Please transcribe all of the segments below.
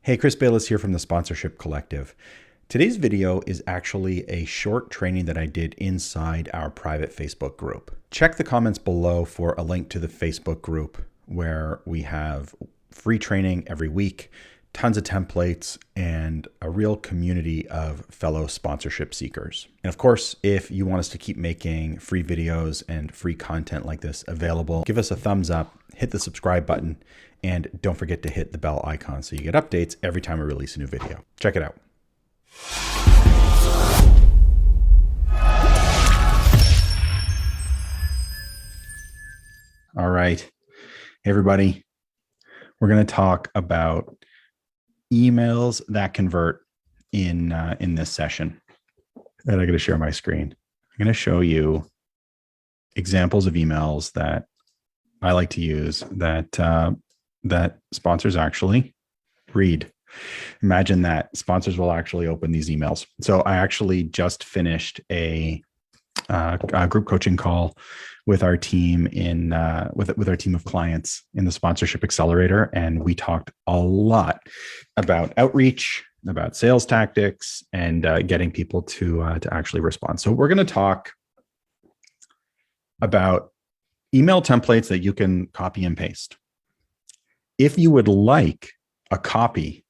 Hey, Chris Bayless here from the Sponsorship Collective. Today's video is actually a short training that I did inside our private Facebook group. Check the comments below for a link to the Facebook group where we have free training every week, tons of templates, and a real community of fellow sponsorship seekers. And of course, if you want us to keep making free videos and free content like this available, give us a thumbs up, hit the subscribe button, and don't forget to hit the bell icon so you get updates every time we release a new video. Check it out. All right. Hey, everybody. We're going to talk about emails that convert in this session. And I'm going to share my screen. I'm going to show you examples of emails that I like to use that sponsors actually read. Imagine that sponsors will actually open these emails. So I actually just finished a group coaching call with our team with our team of clients in the Sponsorship Accelerator, and we talked a lot about outreach, about sales tactics, and getting people to actually respond. So we're going to talk about email templates that you can copy and paste. If you would like a copy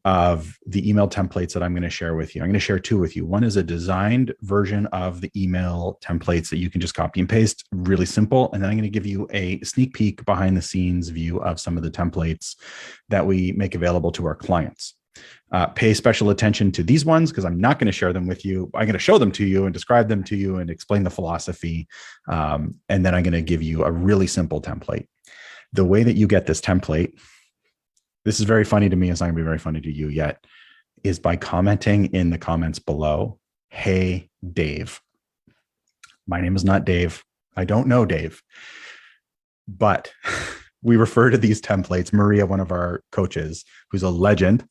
of the email templates that I'm going to share with you, I'm going to share two with you. One is a designed version of the email templates that you can just copy and paste, really simple. And then I'm going to give you a sneak peek behind the scenes view of some of the templates that we make available to our clients. Pay special attention to these ones because I'm not going to share them with you. I'm going to show them to you and describe them to you and explain the philosophy. And then I'm going to give you a really simple template. The way that you get this template, this is very funny to me, it's not going to be very funny to you yet, is by commenting in the comments below, "Hey, Dave." My name is not Dave. I don't know Dave. But we refer to these templates. Maria, one of our coaches, who's a legend,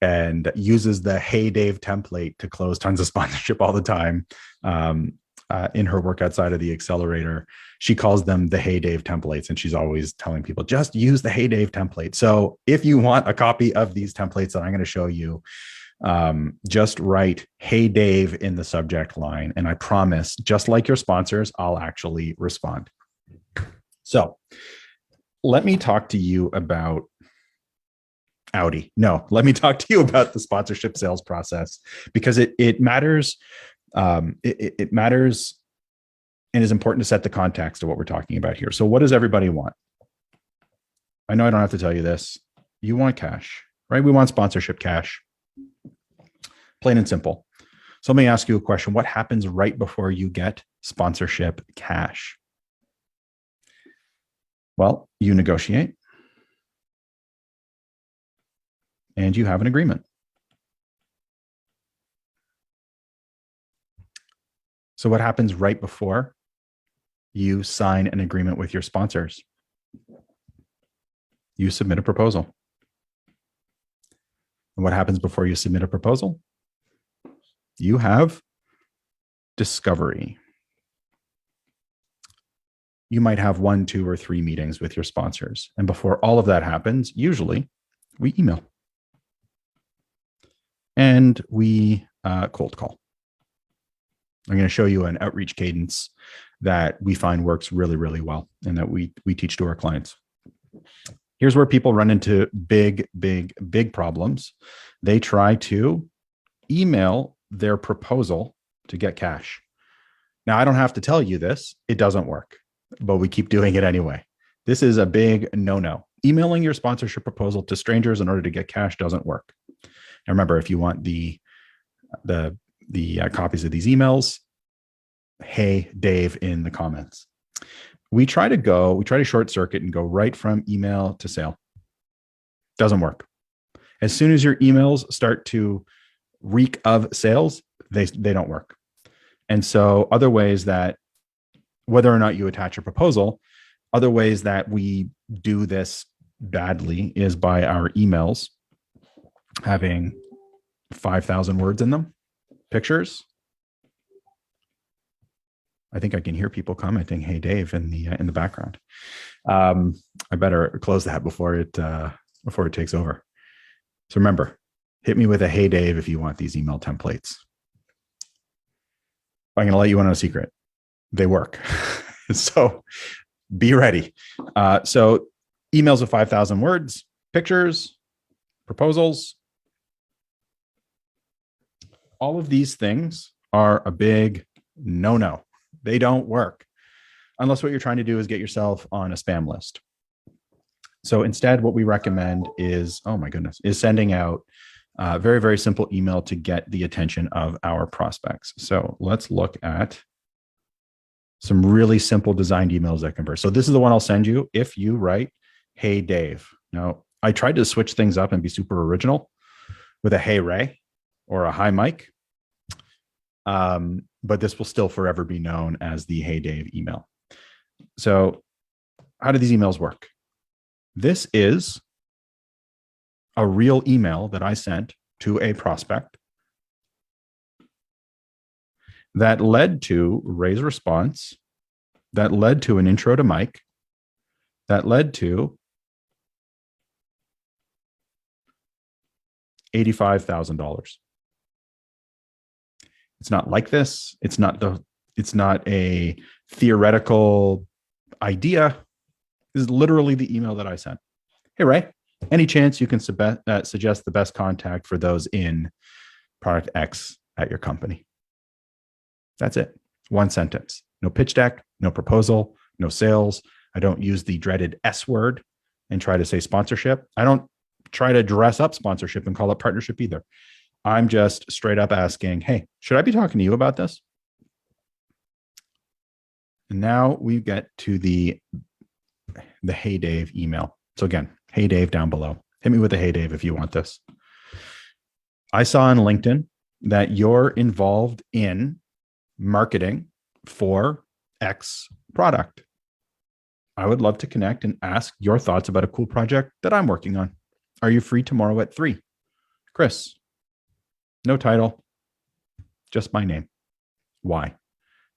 and uses the "Hey, Dave" template to close tons of sponsorship all the time. In her work outside of the accelerator, she calls them the "Hey Dave" templates, and she's always telling people just use the "Hey Dave" template. So if you want a copy of these templates that I'm going to show you, just write "Hey Dave" in the subject line, and I promise, just like your sponsors, I'll actually respond. So let me talk to you about Audi. No, let me talk to you about the sponsorship sales process, because it matters. It matters and is important to set the context of what we're talking about here. So what does everybody want? I know I don't have to tell you this. You want cash, right? We want sponsorship cash, plain and simple. So let me ask you a question. What happens right before you get sponsorship cash? Well, you negotiate and you have an agreement. So what happens right before you sign an agreement with your sponsors? You submit a proposal. And what happens before you submit a proposal? You have discovery. You might have 1, 2, or 3 meetings with your sponsors. And before all of that happens, usually we email. And we cold call. I'm going to show you an outreach cadence that we find works really, really well and that we teach to our clients. Here's where people run into big problems. They try to email their proposal to get cash. Now, I don't have to tell you this. It doesn't work, but we keep doing it anyway. This is a big no-no. Emailing your sponsorship proposal to strangers in order to get cash doesn't work. Now, remember, if you want the copies of these emails, "Hey Dave" in the comments. We try to short circuit and go right from email to sale. Doesn't work. As soon as your emails start to reek of sales, they don't work. And so other ways that, whether or not you attach a proposal, other ways that we do this badly is by our emails having 5,000 words in them, pictures. I think I can hear people commenting "Hey Dave" in the background. I better close that before it takes over. So remember, hit me with a hey Dave if you want these email templates. I'm going to let you in on a secret. They work. So be ready. So emails of 5,000 words, pictures, proposals, all of these things are a big no-no. They don't work unless what you're trying to do is get yourself on a spam list. So instead, what we recommend is, oh my goodness, is sending out a very, very simple email to get the attention of our prospects. So let's look at some really simple designed emails that convert. So this is the one I'll send you if you write, hey, Dave. Now, I tried to switch things up and be super original with a hey, Ray or a hi, Mike. But this will still forever be known as the hey, Dave email. So how do these emails work? This is a real email that I sent to a prospect that led to Ray's response, that led to an intro to Mike, that led to $85,000. It's not like this. It's not a theoretical idea. This is literally the email that I sent. Hey, Ray, any chance you can suggest the best contact for those in product X at your company? That's it. One sentence. No pitch deck, no proposal, no sales. I don't use the dreaded S word and try to say sponsorship. I don't try to dress up sponsorship and call it partnership either. I'm just straight up asking, hey, should I be talking to you about this? And now we get to the Hey Dave email. So again, Hey Dave down below. Hit me with a Hey Dave if you want this. I saw on LinkedIn that you're involved in marketing for X product. I would love to connect and ask your thoughts about a cool project that I'm working on. Are you free tomorrow at 3? Chris. No title, just my name. Why?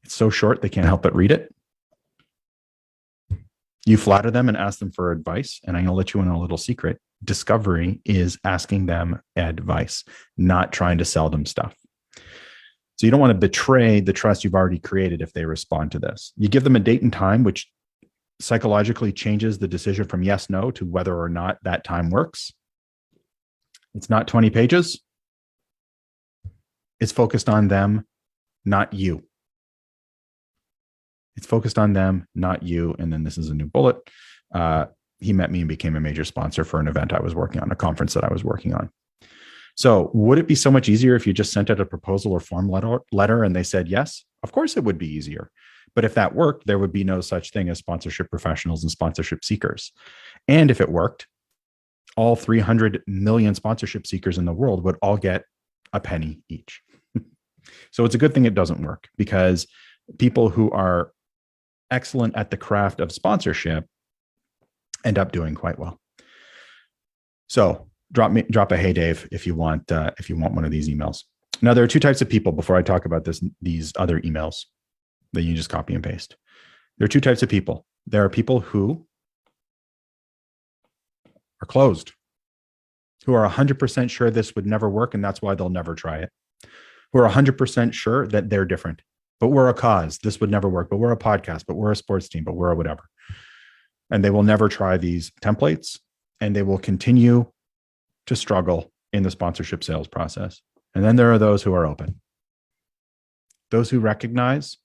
It's so short, they can't help but read it. You flatter them and ask them for advice. And I'm going to let you in on a little secret. Discovery is asking them advice, not trying to sell them stuff. So you don't want to betray the trust you've already created if they respond to this. You give them a date and time, which psychologically changes the decision from yes, no to whether or not that time works. It's not 20 pages. It's focused on them, not you. It's focused on them, not you. And then this is a new bullet. He met me and became a major sponsor for an event I was working on, a conference that I was working on. So would it be so much easier if you just sent out a proposal or form letter and they said yes? Of course it would be easier. But if that worked, there would be no such thing as sponsorship professionals and sponsorship seekers. And if it worked, all 300 million sponsorship seekers in the world would all get a penny each. So it's a good thing it doesn't work, because people who are excellent at the craft of sponsorship end up doing quite well. So drop a hey Dave if you want one of these emails. Now there are two types of people before I talk about these other emails that you just copy and paste. There are two types of people. There are people who are closed, who are 100% sure this would never work, and that's why they'll never try it. Who are 100% sure that they're different, but we're a cause. This would never work, but we're a podcast, but we're a sports team, but we're a whatever. And they will never try these templates, and they will continue to struggle in the sponsorship sales process. And then there are those who are open. Those who recognize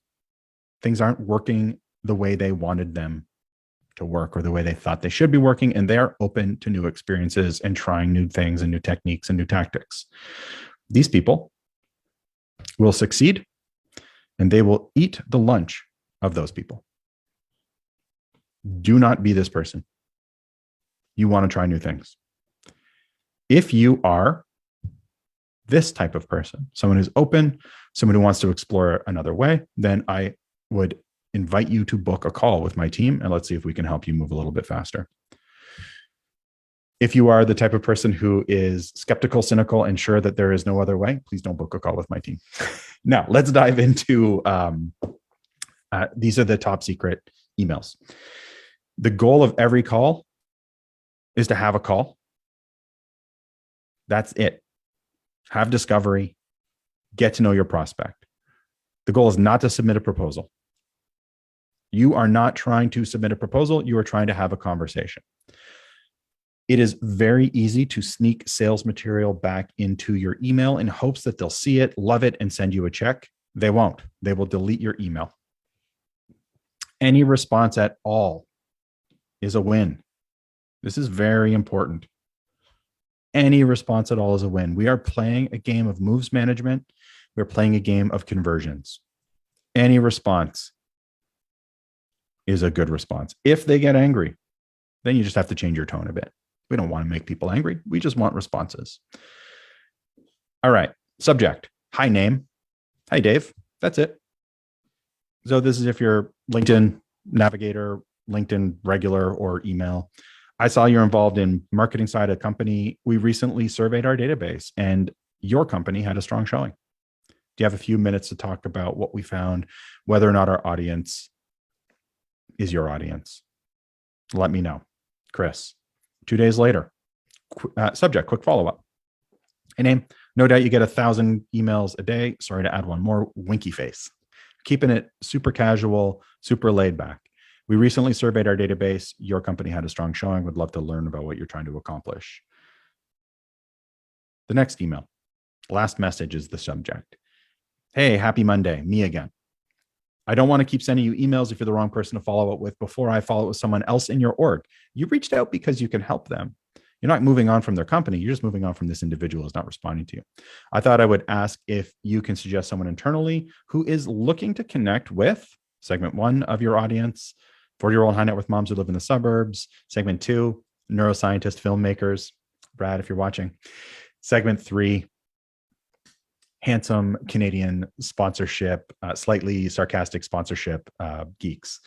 things aren't working the way they wanted them to work or the way they thought they should be working, and they are open to new experiences and trying new things and new techniques and new tactics. These people will succeed, and they will eat the lunch of those people. Do not be this person. You want to try new things. If you are this type of person, someone who's open, someone who wants to explore another way, then I would invite you to book a call with my team, and let's see if we can help you move a little bit faster. If you are the type of person who is skeptical, cynical, and sure that there is no other way, please don't book a call with my team. Now, let's dive into these are the top secret emails. The goal of every call is to have a call. That's it. Have discovery, get to know your prospect. The goal is not to submit a proposal. You are not trying to submit a proposal. You are trying to have a conversation. It is very easy to sneak sales material back into your email in hopes that they'll see it, love it, and send you a check. They won't. They will delete your email. Any response at all is a win. This is very important. Any response at all is a win. We are playing a game of moves management. We're playing a game of conversions. Any response is a good response. If they get angry, then you just have to change your tone a bit. We don't want to make people angry. We just want responses. All right. Subject. Hi, name. Hi, Dave. That's it. So this is if you're LinkedIn Navigator, LinkedIn Regular, or email. I saw you're involved in marketing side of the company. We recently surveyed our database and your company had a strong showing. Do you have a few minutes to talk about what we found, whether or not our audience is your audience? Let me know. Chris. 2 days later, subject, quick follow-up. Hey, name. No doubt you get 1,000 emails a day. Sorry to add one more, winky face. Keeping it super casual, super laid back. We recently surveyed our database. Your company had a strong showing. Would love to learn about what you're trying to accomplish. The next email, last message is the subject. Hey, happy Monday, me again. I don't want to keep sending you emails if you're the wrong person to follow up with before I follow up with someone else in your org. You reached out because you can help them. You're not moving on from their company. You're just moving on from this individual who's not responding to you. I thought I would ask if you can suggest someone internally who is looking to connect with segment 1 of your audience, 40-year-old high net worth moms who live in the suburbs. Segment 2, neuroscientist filmmakers. Brad, if you're watching. Segment 3, handsome Canadian sponsorship, slightly sarcastic sponsorship geeks.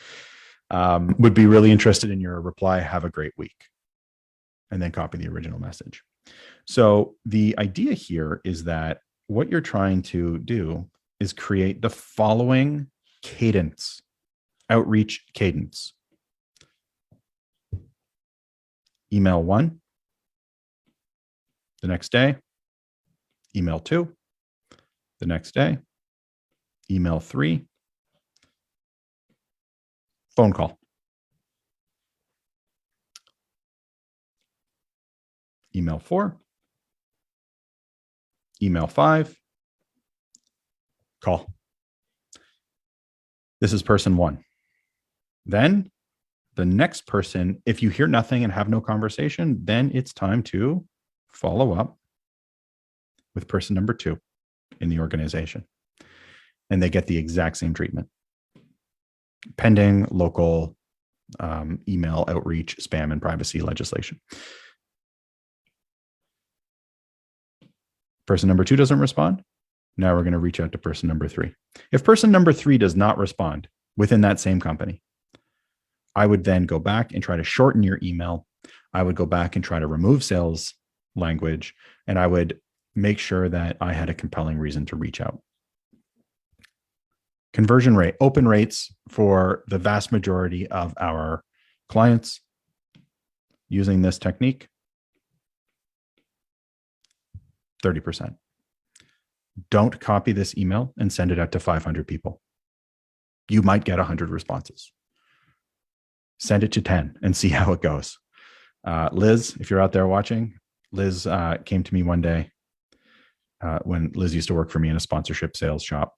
Would be really interested in your reply. Have a great week. And then copy the original message. So the idea here is that what you're trying to do is create the following cadence, outreach cadence. Email 1, the next day. Email 2, the next day. Email 3, phone call. Email 4, email 5, call. This is person 1. Then the next person, if you hear nothing and have no conversation, then it's time to follow up with person number 2 in the organization. And they get the exact same treatment. Pending local email outreach, spam, and privacy legislation. Person number 2 doesn't respond. Now we're going to reach out to person number 3. If person number 3 does not respond within that same company, I would then go back and try to shorten your email. I would go back and try to remove sales language, and I would make sure that I had a compelling reason to reach out. Conversion rate, open rates for the vast majority of our clients using this technique, 30%. Don't copy this email and send it out to 500 people. You might get 100 responses. Send it to 10 and see how it goes. Liz, if you're out there watching, Liz came to me one day when Liz used to work for me in a sponsorship sales shop.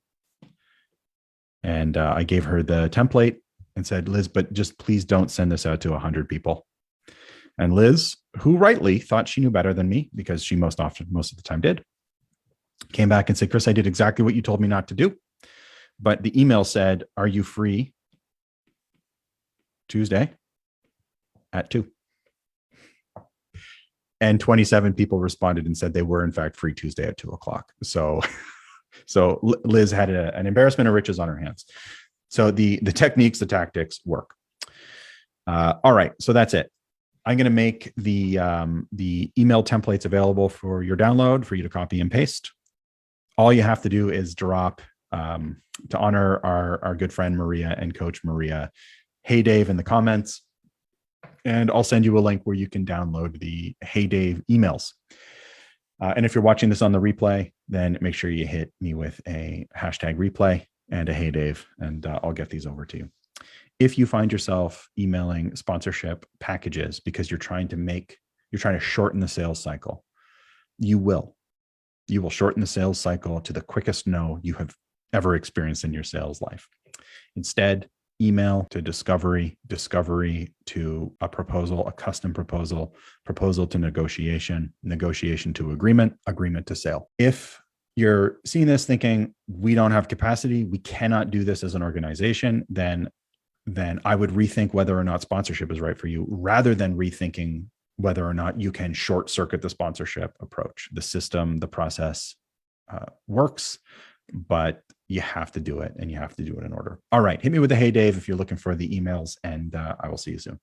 And I gave her the template and said, Liz, but just please don't send this out to 100 people. And Liz, who rightly thought she knew better than me, because she most of the time did, came back and said, Chris, I did exactly what you told me not to do. But the email said, are you free Tuesday at 2? And 27 people responded and said they were in fact free Tuesday at 2 o'clock. So Liz had an embarrassment of riches on her hands. So the techniques, the tactics work. All right, so that's it. I'm going to make the email templates available for your download for you to copy and paste. All you have to do is drop, to honor our good friend Maria and Coach Maria, Hey Dave in the comments, and I'll send you a link where you can download the Hey Dave emails. And if you're watching this on the replay, then make sure you hit me with a hashtag replay and a hey Dave, and I'll get these over to you. If you find yourself emailing sponsorship packages because you're trying to shorten the sales cycle, you will shorten the sales cycle to the quickest no you have ever experienced in your sales life. Instead, email to discovery to a proposal, a custom proposal to negotiation to agreement to sale. If you're seeing this thinking, we don't have capacity, we cannot do this as an organization, then I would rethink whether or not sponsorship is right for you, rather than rethinking whether or not you can short circuit the sponsorship approach. The system, the process works, but you have to do it, and you have to do it in order. All right. Hit me with a hey Dave if you're looking for the emails, and I will see you soon.